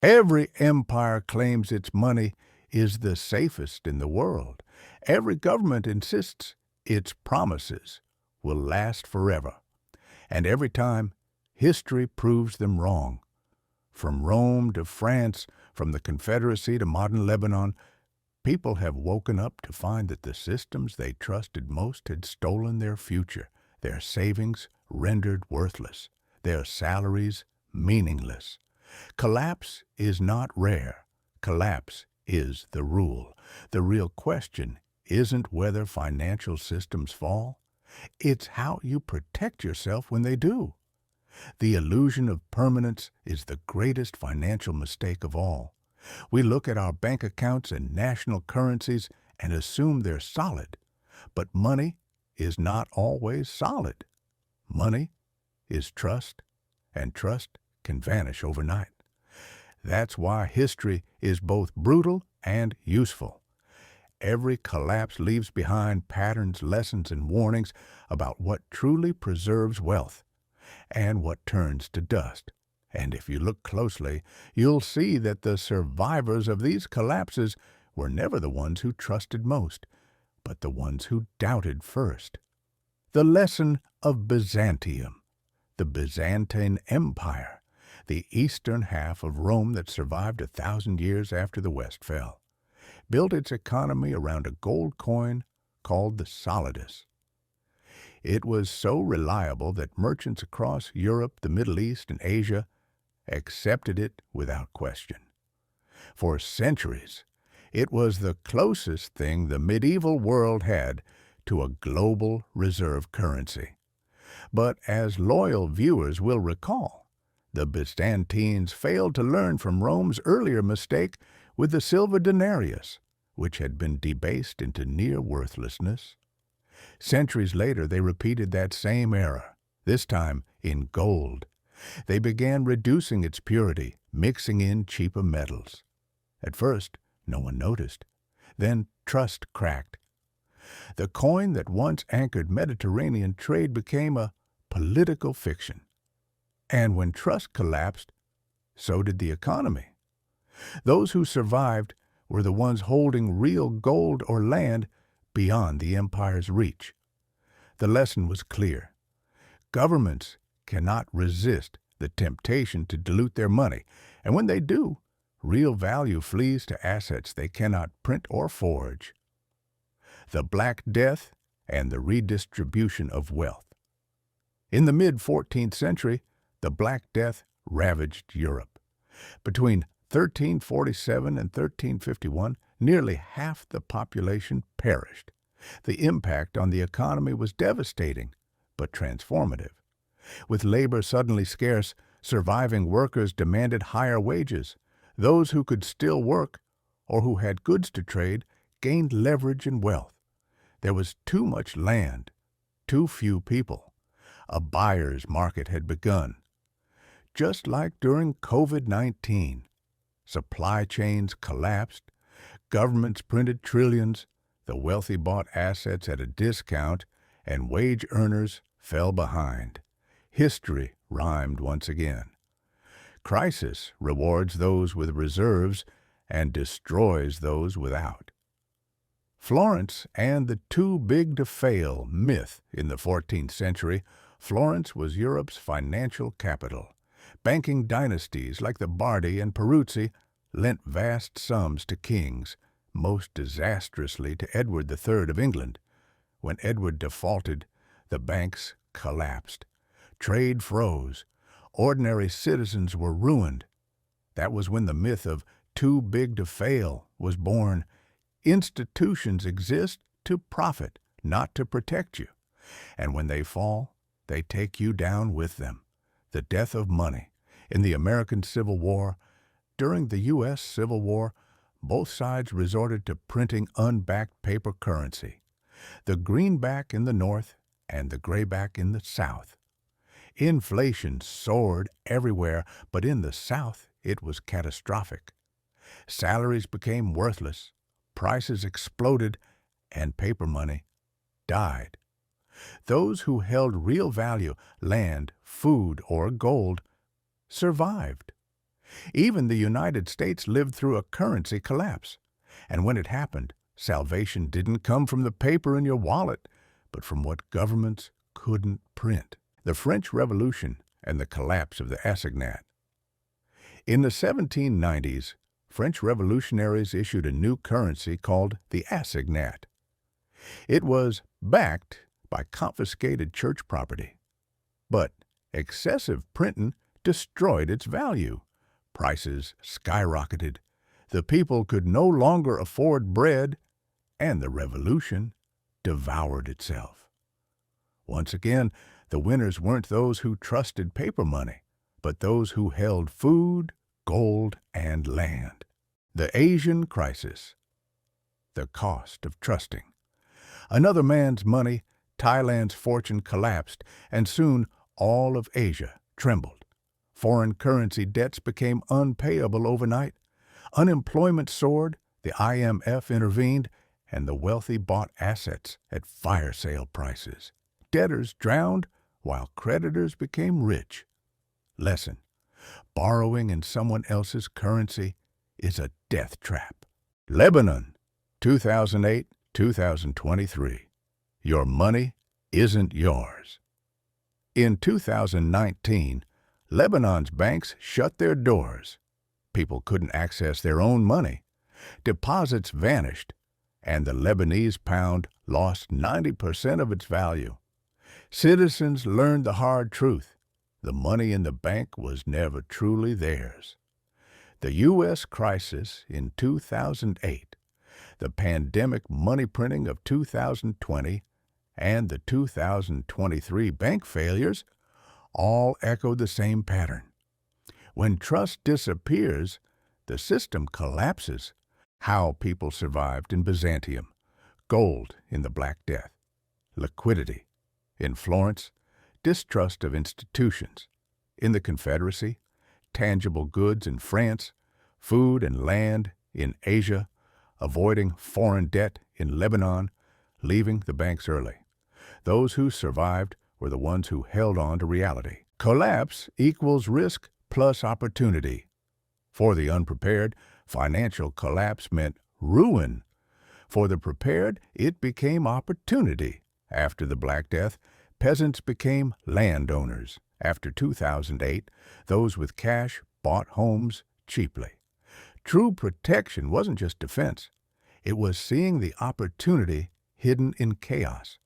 Every empire claims its money is the safest in the world. Every government insists its promises will last forever. And every time, history proves them wrong. From Rome to France, from the Confederacy to modern Lebanon, people have woken up to find that the systems they trusted most had stolen their future, their savings rendered worthless, their salaries meaningless. Collapse is not rare. Collapse is the rule. The real question isn't whether financial systems fall. It's how you protect yourself when they do. The illusion of permanence is the greatest financial mistake of all. We look at our bank accounts and national currencies and assume they're solid. But money is not always solid. Money is trust, and trust can vanish overnight. That's why history is both brutal and useful. Every collapse leaves behind patterns, lessons, and warnings about what truly preserves wealth and what turns to dust. And if you look closely, you'll see that the survivors of these collapses were never the ones who trusted most, but the ones who doubted first. The lesson of Byzantium, the Byzantine Empire, the eastern half of Rome that survived 1,000 years after the West fell, built its economy around a gold coin called the solidus. It was so reliable that merchants across Europe, the Middle East, and Asia accepted it without question. For centuries, it was the closest thing the medieval world had to a global reserve currency. But as loyal viewers will recall, the Byzantines failed to learn from Rome's earlier mistake with the silver denarius, which had been debased into near worthlessness. Centuries later, they repeated that same error, this time in gold. They began reducing its purity, mixing in cheaper metals. At first, no one noticed. Then trust cracked. The coin that once anchored Mediterranean trade became a political fiction. And when trust collapsed, so did the economy. Those who survived were the ones holding real gold or land beyond the empire's reach. The lesson was clear. Governments cannot resist the temptation to dilute their money, and when they do, real value flees to assets they cannot print or forge. The Black Death and the redistribution of wealth. In the mid-14th century, the Black Death ravaged Europe. Between 1347 and 1351, nearly half the population perished. The impact on the economy was devastating, but transformative. With labor suddenly scarce, surviving workers demanded higher wages. Those who could still work, or who had goods to trade, gained leverage and wealth. There was too much land, too few people. A buyer's market had begun. Just like during COVID-19, supply chains collapsed, governments printed trillions, the wealthy bought assets at a discount, and wage earners fell behind. History rhymed once again. Crisis rewards those with reserves and destroys those without. Florence and the too big to fail myth in the 14th century. Florence was Europe's financial capital. Banking dynasties like the Bardi and Peruzzi lent vast sums to kings, most disastrously to Edward III of England. When Edward defaulted, the banks collapsed. Trade froze. Ordinary citizens were ruined. That was when the myth of too big to fail was born. Institutions exist to profit, not to protect you. And when they fall, they take you down with them. The death of money. In the American Civil War, during the U.S. Civil War, both sides resorted to printing unbacked paper currency. The greenback in the North and the grayback in the South. Inflation soared everywhere, but in the South it was catastrophic. Salaries became worthless, prices exploded, and paper money died. Those who held real value, land, food, or gold, survived. Even the United States lived through a currency collapse. And when it happened, salvation didn't come from the paper in your wallet, but from what governments couldn't print. The French Revolution and the collapse of the assignat. In the 1790s, French revolutionaries issued a new currency called the assignat. It was backed by confiscated church property. But excessive printing destroyed its value. Prices skyrocketed. The people could no longer afford bread, and the revolution devoured itself. Once again, the winners weren't those who trusted paper money, but those who held food, gold, and land. The Asian crisis. The cost of trusting. Another man's money, Thailand's fortune collapsed, and soon all of Asia trembled. Foreign currency debts became unpayable overnight. Unemployment soared, the IMF intervened, and the wealthy bought assets at fire sale prices. Debtors drowned while creditors became rich. Lesson: borrowing in someone else's currency is a death trap. Lebanon, 2008-2023. Your money isn't yours. In 2019, Lebanon's banks shut their doors. People couldn't access their own money. Deposits vanished, and the Lebanese pound lost 90% of its value. Citizens learned the hard truth: the money in the bank was never truly theirs. The U.S. crisis in 2008, the pandemic money printing of 2020, and the 2023 bank failures all echoed the same pattern. When trust disappears, the system collapses. How people survived in Byzantium, gold in the Black Death, liquidity in Florence, distrust of institutions in the Confederacy, tangible goods in France, food and land in Asia, avoiding foreign debt in Lebanon, leaving the banks early. Those who survived were the ones who held on to reality. Collapse equals risk plus opportunity. For the unprepared, financial collapse meant ruin. For the prepared, it became opportunity. After the Black Death, peasants became landowners. After 2008, those with cash bought homes cheaply. True protection wasn't just defense. It was seeing the opportunity hidden in chaos.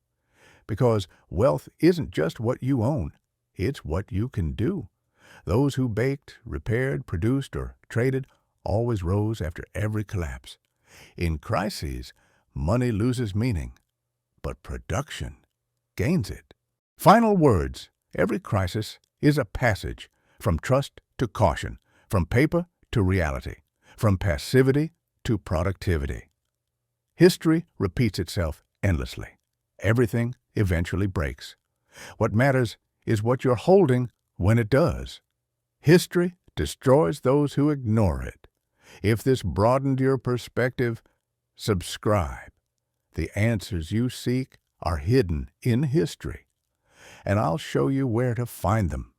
Because wealth isn't just what you own, it's what you can do. Those who baked, repaired, produced, or traded always rose after every collapse. In crises, money loses meaning, but production gains it. Final words: every crisis is a passage from trust to caution, from paper to reality, from passivity to productivity. History repeats itself endlessly. Everything eventually breaks. What matters is what you're holding when it does. History destroys those who ignore it. If this broadened your perspective, subscribe. The answers you seek are hidden in history, and I'll show you where to find them.